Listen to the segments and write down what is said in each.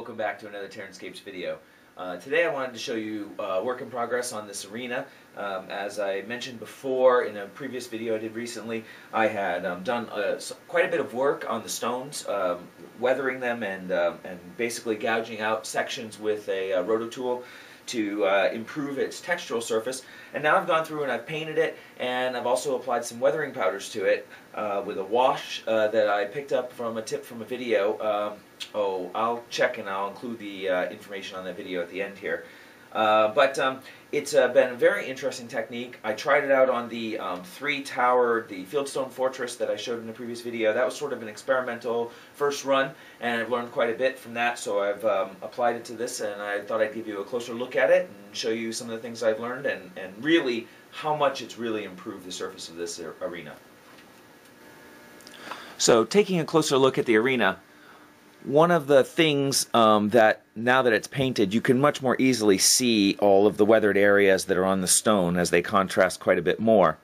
welcome back to another TerranScapes video. Today I wanted to show you work in progress on this arena. As I mentioned before in a previous video I did recently, I had done quite a bit of work on the stones, weathering them and basically gouging out sections with a rototool to improve its textural surface. And now I've gone through and I've painted it, and I've also applied some weathering powders to it with a wash that I picked up from a tip from a video. I'll check and I'll include the information on that video at the end here. It's been a very interesting technique. I tried it out on the the Fieldstone Fortress that I showed in the previous video. That was sort of an experimental first run, and I've learned quite a bit from that, so I've applied it to this, and I thought I'd give you a closer look at it and show you some of the things I've learned and really how much it's really improved the surface of this arena. So taking a closer look at the arena, one of the things that now that it's painted, you can much more easily see all of the weathered areas that are on the stone as they contrast quite a bit more.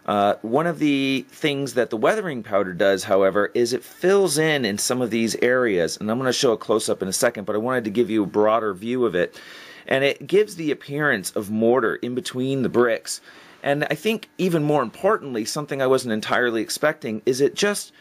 One of the things that the weathering powder does, however, is it fills in some of these areas, and I'm going to show a close-up in a second, but I wanted to give you a broader view of it, and it gives the appearance of mortar in between the bricks. And I think even more importantly, something I wasn't entirely expecting, is it just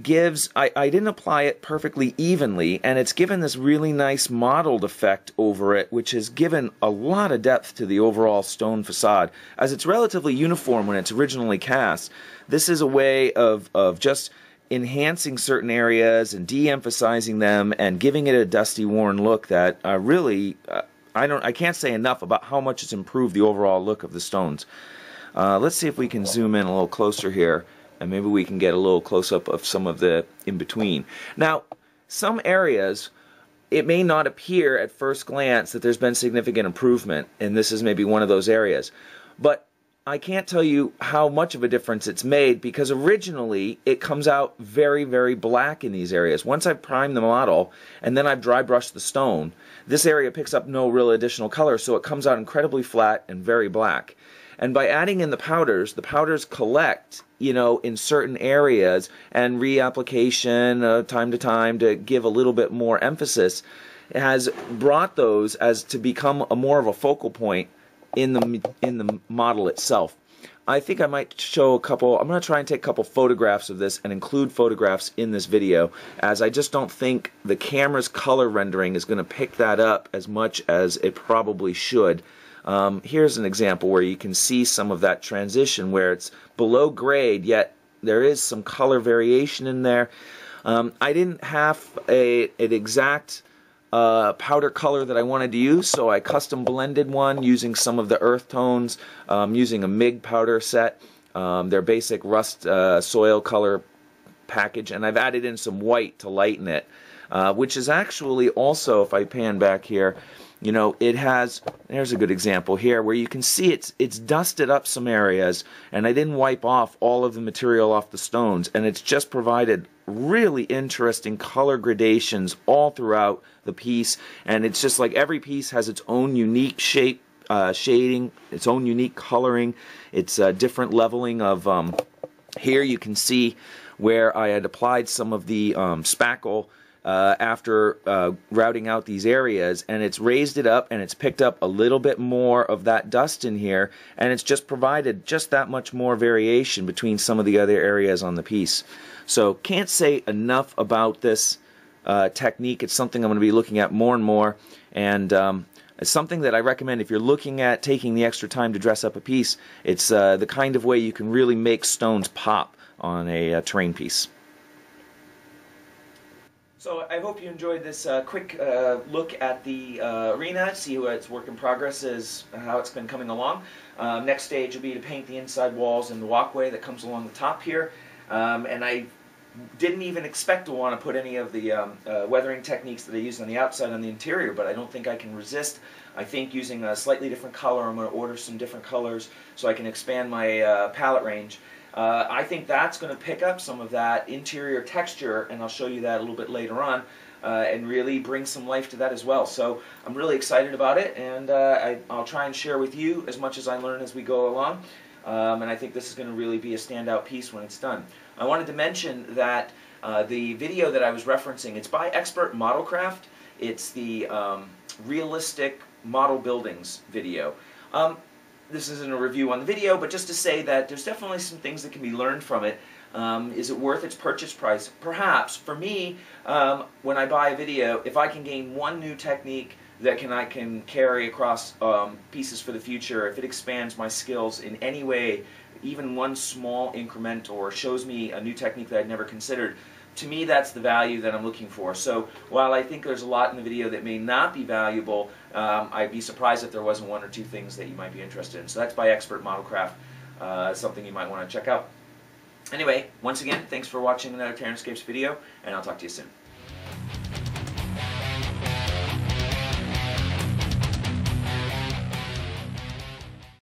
gives, I didn't apply it perfectly evenly, and it's given this really nice mottled effect over it, which has given a lot of depth to the overall stone facade. As it's relatively uniform when it's originally cast, this is a way of just enhancing certain areas and de-emphasizing them and giving it a dusty, worn look that really, I can't say enough about how much it's improved the overall look of the stones. Let's see if we can zoom in a little closer here, and maybe we can get a little close-up of some of the in-between. Now, some areas, it may not appear at first glance that there's been significant improvement, and this is maybe one of those areas. But I can't tell you how much of a difference it's made, because originally it comes out very, very black in these areas. Once I've primed the model, and then I've dry brushed the stone, this area picks up no real additional color, so it comes out incredibly flat and very black. And by adding in the powders collect, in certain areas, and reapplication time to time to give a little bit more emphasis, has brought those as to become more of a focal point in the model itself. I think I might show a couple. I'm going to try and take a couple photographs of this and include photographs in this video, as I just don't think the camera's color rendering is going to pick that up as much as it probably should. Here's an example where you can see some of that transition where it's below grade, yet there is some color variation in there. I didn't have an exact powder color that I wanted to use, so I custom blended one using some of the earth tones, using a MIG powder set, their basic rust soil color package, and I've added in some white to lighten it, which is actually also, if I pan back here, it has, there's a good example here where you can see it's dusted up some areas, and I didn't wipe off all of the material off the stones, and it's just provided really interesting color gradations all throughout the piece, and it's just like every piece has its own unique shape, shading, its own unique coloring, its different leveling of, here you can see where I had applied some of the spackle after routing out these areas, and it's raised it up and it's picked up a little bit more of that dust in here, and it's just provided just that much more variation between some of the other areas on the piece. So can't say enough about this technique. It's something I'm going to be looking at more and more, and it's something that I recommend if you're looking at taking the extra time to dress up a piece. It's the kind of way you can really make stones pop on a terrain piece. So I hope you enjoyed this quick look at the arena, see what its work in progress is, how it's been coming along. Next stage will be to paint the inside walls and the walkway that comes along the top here. And I didn't even expect to want to put any of the weathering techniques that I used on the outside on the interior, but I don't think I can resist. I think using a slightly different color, I'm going to order some different colors so I can expand my palette range. I think that's going to pick up some of that interior texture, and I'll show you that a little bit later on, and really bring some life to that as well. So I'm really excited about it, and I'll try and share with you as much as I learn as we go along. And I think this is going to really be a standout piece when it's done. I wanted to mention that the video that I was referencing, it's by Expert Modelcraft, It's the realistic model buildings video. This isn't a review on the video, but just to say that there's definitely some things that can be learned from it. Is it worth its purchase price? Perhaps. For me, when I buy a video, if I can gain one new technique that I can carry across pieces for the future, if it expands my skills in any way, even one small increment, or shows me a new technique that I'd never considered, to me that's the value that I'm looking for. So while I think there's a lot in the video that may not be valuable, I'd be surprised if there wasn't one or two things that you might be interested in. So that's by Expert Modelcraft, something you might want to check out. Anyway, once again, thanks for watching another TerranScapes video, and I'll talk to you soon.